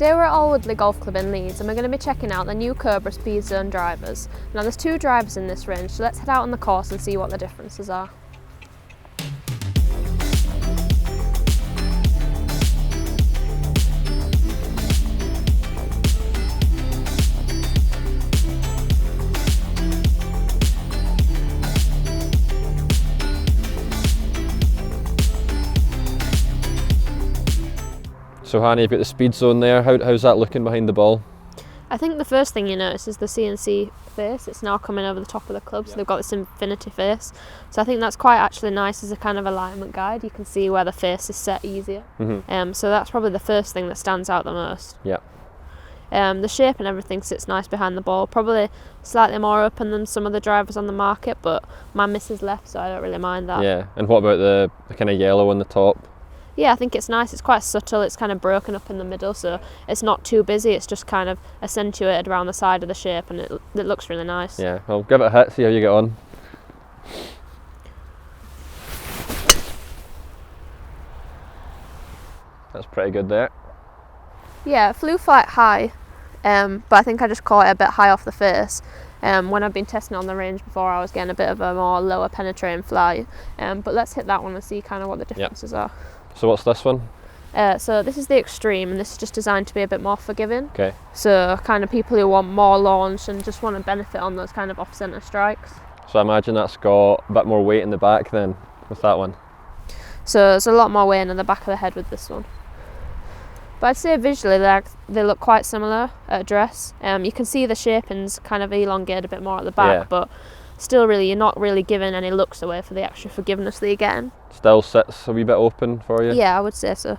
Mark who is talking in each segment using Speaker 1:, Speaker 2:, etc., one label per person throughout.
Speaker 1: Today we're at Alwoodley Golf Club in Leeds and we're going to be checking out the new Cobra Speedzone drivers. Now there's two drivers in this range, so let's head out on the course and see what the differences are.
Speaker 2: So Hannah, you've got the Speedzone there. How's that looking behind the ball?
Speaker 1: I think the first thing you notice is the CNC face. It's now coming over the top of the club, so they've got this infinity face. So I think that's quite actually nice as a kind of alignment guide. You can see where the face is set easier. So that's probably the first thing that stands out the most.
Speaker 2: Yeah.
Speaker 1: The shape and everything sits nice behind the ball. Probably slightly more open than some of the drivers on the market, but my missus left, so I don't really mind that.
Speaker 2: Yeah, and what about the kind of yellow on the top?
Speaker 1: Yeah, I think it's nice. It's quite subtle. It's kind of broken up in the middle, so it's not too busy. It's just kind of accentuated around the side of the shape, and it looks really nice.
Speaker 2: Yeah, well, give it a hit, see how you get on. That's pretty good there.
Speaker 1: Yeah, it flew quite high, but I think I just caught it a bit high off the face. When I've been testing it on the range before, I was getting a bit of a more lower penetrating fly. But let's hit that one and see kind of what the differences are.
Speaker 2: So what's this one?
Speaker 1: So this is the Extreme, and this is just designed to be a bit more forgiving.
Speaker 2: Okay.
Speaker 1: So kind of people who want more launch and just want to benefit on those kind of off-centre strikes.
Speaker 2: So I imagine that's got a bit more weight in the back then with that one.
Speaker 1: So there's a lot more weight in the back of the head with this one. But I'd say visually they look quite similar at address. You can see the shaping's kind of elongated a bit more at the back, but still really you're not really giving any looks away for the extra forgiveness that you're getting.
Speaker 2: Still sits a wee bit open for you?
Speaker 1: Yeah, I would say so.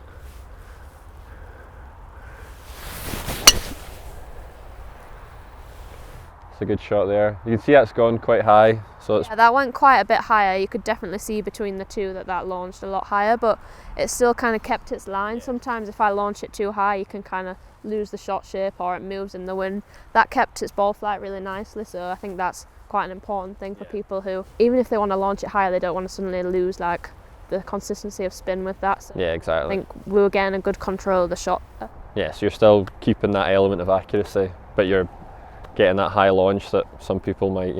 Speaker 2: It's a good shot there. You can see it's gone quite high. So it's
Speaker 1: that went quite a bit higher. You could definitely see between the two that launched a lot higher, but it still kind of kept its line. Sometimes if I launch it too high, you can kind of lose the shot shape or it moves in the wind. That kept its ball flight really nicely, so I think that's quite an important thing for people who, even if they want to launch it higher, they don't want to suddenly lose like the consistency of spin with that. So
Speaker 2: yeah, exactly.
Speaker 1: I think we were getting a good control of the shot.
Speaker 2: Yeah, so you're still keeping that element of accuracy, but you're getting that high launch that some people might,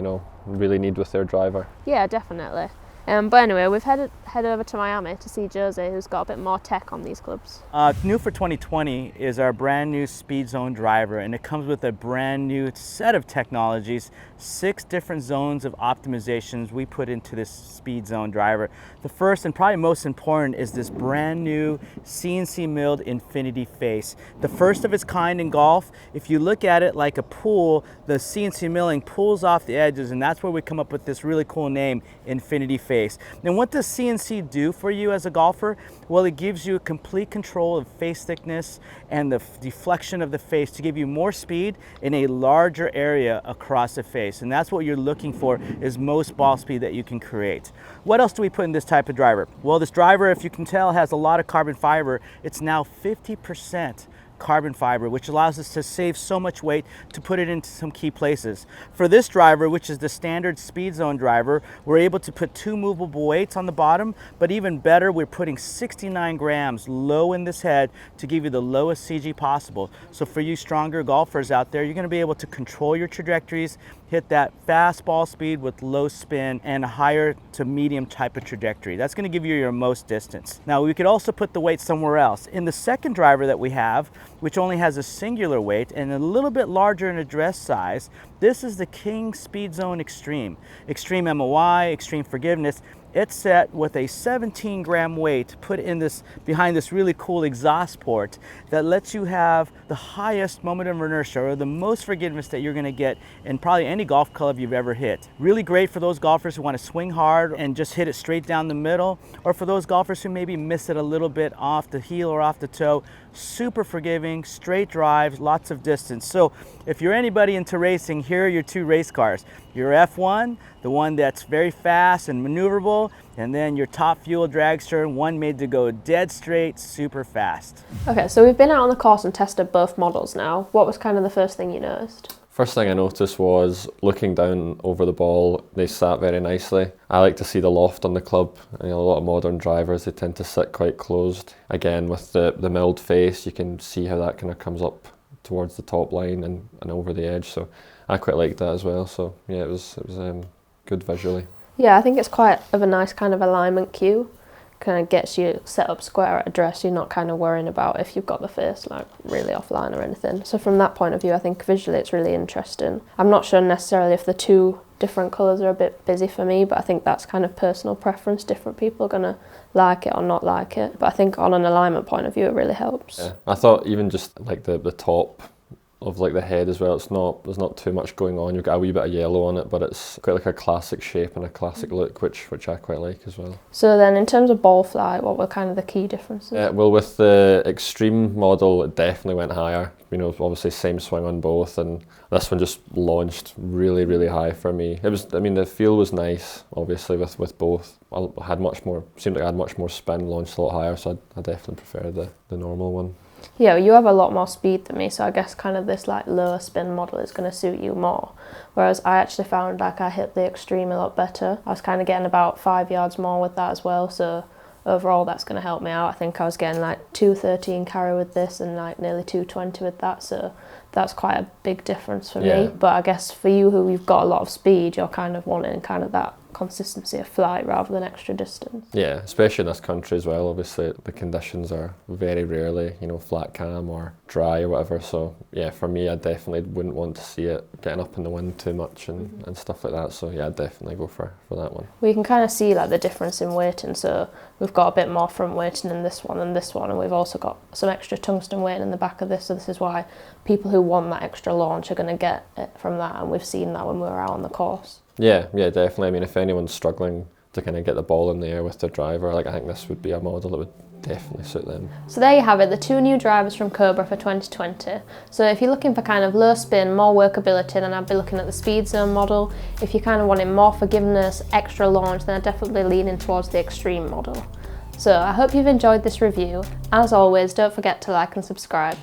Speaker 2: really need with their driver.
Speaker 1: Yeah, definitely. But anyway, we've headed over to Miami to see Jose, who's got a bit more tech on these clubs.
Speaker 3: New for 2020 is our brand new Speedzone driver, and it comes with a brand new set of technologies, 6 different zones of optimizations we put into this Speedzone driver. The first and probably most important is this brand new CNC milled infinity face. The first of its kind in golf. If you look at it like a pool, the CNC milling pulls off the edges, and that's where we come up with this really cool name, infinity face. Now what does CNC do for you as a golfer? Well, it gives you complete control of face thickness and the deflection of the face to give you more speed in a larger area across the face. And that's what you're looking for, is most ball speed that you can create. What else do we put in this type of driver? Well, this driver, if you can tell, has a lot of carbon fiber. It's now 50% carbon fiber, which allows us to save so much weight to put it into some key places. For this driver, which is the standard Speedzone driver, we're able to put 2 movable weights on the bottom, but even better, we're putting 69 grams low in this head to give you the lowest CG possible. So for you stronger golfers out there, you're going to be able to control your trajectories, hit that fast ball speed with low spin and a higher to medium type of trajectory. That's going to give you your most distance. Now we could also put the weight somewhere else. In the second driver that we have, which only has a singular weight and a little bit larger in address size, this is the King Speedzone Extreme. Extreme MOI, Extreme Forgiveness. It's set with a 17 gram weight put in this, behind this really cool exhaust port that lets you have the highest moment of inertia, or the most forgiveness that you're going to get in probably any golf club you've ever hit. Really great for those golfers who want to swing hard and just hit it straight down the middle, or for those golfers who maybe miss it a little bit off the heel or off the toe. Super forgiving, straight drives, lots of distance. So if you're anybody into racing, here are your 2 race cars. Your F1, the one that's very fast and maneuverable, and then your top fuel dragster, one made to go dead straight, super fast.
Speaker 1: Okay, so we've been out on the course and tested both models now. What was kind of the first thing you noticed?
Speaker 2: First thing I noticed was looking down over the ball, they sat very nicely. I like to see the loft on the club. A lot of modern drivers, they tend to sit quite closed. Again, with the milled face, you can see how that kind of comes up towards the top line and over the edge. So I quite liked that as well. So yeah, it was good visually.
Speaker 1: Yeah, I think it's quite of a nice kind of alignment cue. Kind of gets you set up square at a dress. You're not kind of worrying about if you've got the face like really offline or anything. So from that point of view, I think visually it's really interesting. I'm not sure necessarily if the two different colours are a bit busy for me, but I think that's kind of personal preference. Different people are going to like it or not like it. But I think on an alignment point of view, it really helps.
Speaker 2: Yeah, I thought even just like the top of like the head as well, there's not too much going on. You've got a wee bit of yellow on it, but it's quite like a classic shape and a classic look, which I quite like as well.
Speaker 1: So then in terms of ball flight, what were kind of the key differences?
Speaker 2: Well, with the Extreme model, it definitely went higher. Obviously same swing on both, and this one just launched really, really high for me. The feel was nice, obviously, with both. Seemed like I had much more spin, launched a lot higher, so I definitely preferred the normal one.
Speaker 1: Yeah, you have a lot more speed than me, so I guess kind of this like lower spin model is going to suit you more. Whereas I actually found like I hit the Extreme a lot better. I was kind of getting about 5 yards more with that as well, so overall that's going to help me out. I think I was getting like 213 carry with this and like nearly 220 with that, so that's quite a big difference for me. But I guess for you who you've got a lot of speed, you're kind of wanting kind of that consistency of flight rather than extra distance.
Speaker 2: Yeah, especially in this country as well. Obviously the conditions are very rarely, flat cam or dry or whatever. So yeah, for me, I definitely wouldn't want to see it getting up in the wind too much and stuff like that. So yeah, I'd definitely go for that one.
Speaker 1: We can kind of see like the difference in weighting. So we've got a bit more front weighting in this one than this one, and we've also got some extra tungsten weighting in the back of this. So this is why people who want that extra launch are going to get it from that, and we've seen that when we were out on the course.
Speaker 2: Yeah, definitely. If anyone's struggling to kind of get the ball in the air with their driver, I think this would be a model that would definitely suit them.
Speaker 1: So there you have it, the two new drivers from Cobra for 2020. So if you're looking for kind of low spin, more workability, then I'd be looking at the Speedzone model. If you're kind of wanting more forgiveness, extra launch, then I'd definitely leaning towards the Extreme model. So I hope you've enjoyed this review. As always, don't forget to like and subscribe.